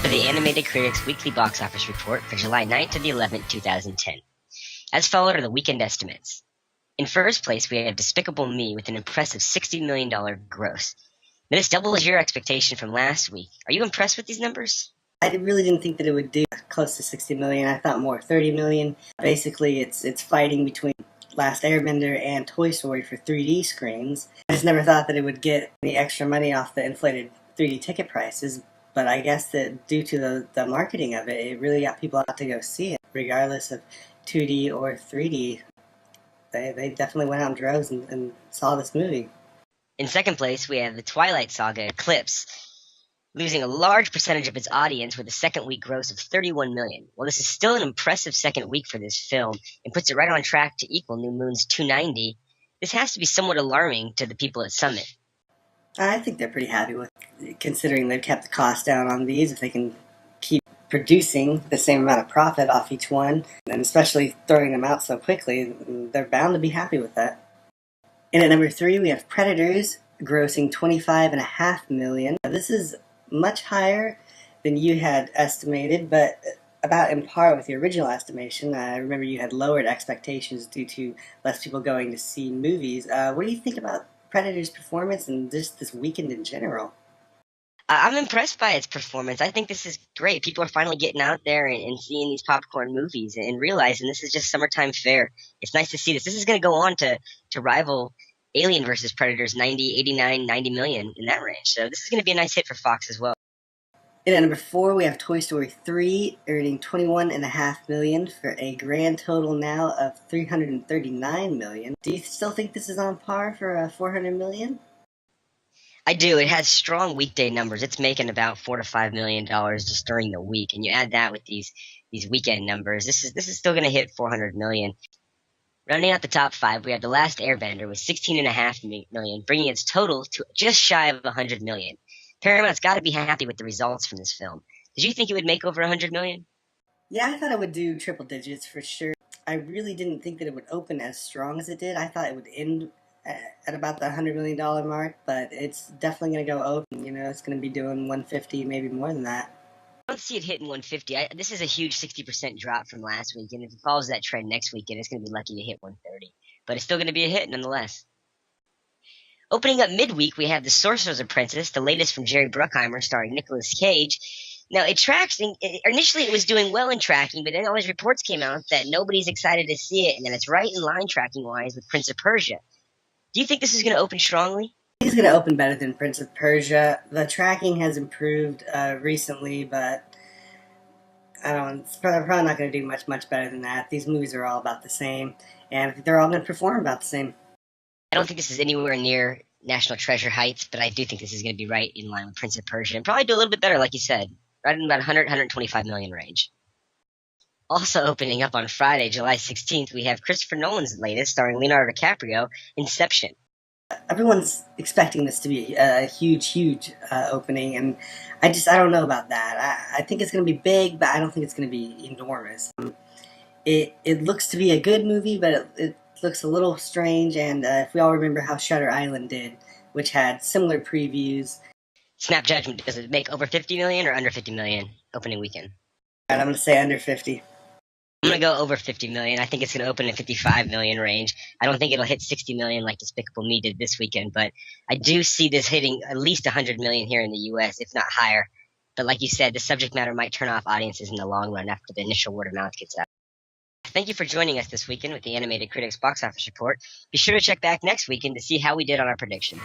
for the Animated Critics Weekly Box Office Report for July 9th to the 11th, 2010. As followed are the weekend estimates. In first place, we have Despicable Me with an impressive $60 million gross. This doubles your expectation from last week. Are you impressed with these numbers? I really didn't think that it would do close to 60 million. I thought more 30 million. Basically, it's fighting between Last Airbender and Toy Story for 3D screens. I just never thought that it would get the extra money off the inflated 3D ticket prices, but I guess that due to the marketing of it, it really got people out to go see it, regardless of 2D or 3D. They definitely went out in droves and saw this movie. In second place, we have the Twilight Saga Eclipse, losing a large percentage of its audience with a second week gross of $31 million. While this is still an impressive second week for this film and puts it right on track to equal New Moon's $290, this has to be somewhat alarming to the people at Summit. I think they're pretty happy with it, considering they've kept the cost down on these. If they can keep producing the same amount of profit off each one, and especially throwing them out so quickly, they're bound to be happy with that. And at number 3, we have Predators, grossing $25.5 million. This is much higher than you had estimated, but about in par with the original estimation. I remember you had lowered expectations due to less people going to see movies. What do you think about Predator's performance and just this weekend in general? I'm impressed by its performance. I think this is great. People are finally getting out there and seeing these popcorn movies and realizing this is just summertime fare. It's nice to see this. This is going to go on to rival Alien vs. Predators 90, 89, 90 million in that range. So this is going to be a nice hit for Fox as well. And at number 4, we have Toy Story 3, earning $21.5 million for a grand total now of $339 million. Do you still think this is on par for $400 million? I do. It has strong weekday numbers. It's making about $4 to $5 million just during the week, and you add that with these weekend numbers. This is still going to hit $400 million. Rounding out the top 5, we have The Last Airbender with $16.5 million, bringing its total to just shy of $100 million. Paramount's got to be happy with the results from this film. Did you think it would make over $100 million? Yeah, I thought it would do triple digits for sure. I really didn't think that it would open as strong as it did. I thought it would end at about the $100 million mark, but it's definitely going to go open. You know, it's going to be doing 150, maybe more than that. I don't see it hitting 150. This is a huge 60% drop from last week, and if it follows that trend next weekend, it's going to be lucky to hit 130. But it's still going to be a hit nonetheless. Opening up midweek, we have The Sorcerer's Apprentice, the latest from Jerry Bruckheimer, starring Nicolas Cage. Now, it tracks. Initially, it was doing well in tracking, but then all these reports came out that nobody's excited to see it, and then it's right in line tracking-wise with Prince of Persia. Do you think this is going to open strongly? It's going to open better than Prince of Persia. The tracking has improved recently, but it's probably not going to do much better than that. These movies are all about the same, and they're all going to perform about the same. I don't think this is anywhere near National Treasure heights, but I do think this is going to be right in line with Prince of Persia, and probably do a little bit better, like you said, right in about 125 million range. Also opening up on Friday, July 16th, we have Christopher Nolan's latest, starring Leonardo DiCaprio, Inception. Everyone's expecting this to be a huge opening, and I don't know about that. I think it's going to be big, but I don't think it's going to be enormous. It looks to be a good movie, but it looks a little strange, and if we all remember how Shutter Island did, which had similar previews. Snap judgment, does it make over 50 million or under 50 million opening weekend? And I'm going to say under 50. I'm going to go over 50 million. I think it's going to open in 55 million range. I don't think it'll hit 60 million like Despicable Me did this weekend, but I do see this hitting at least 100 million here in the U.S., if not higher. But like you said, the subject matter might turn off audiences in the long run after the initial word of mouth gets out. Thank you for joining us this weekend with the Animated Critics Box Office Report. Be sure to check back next weekend to see how we did on our predictions.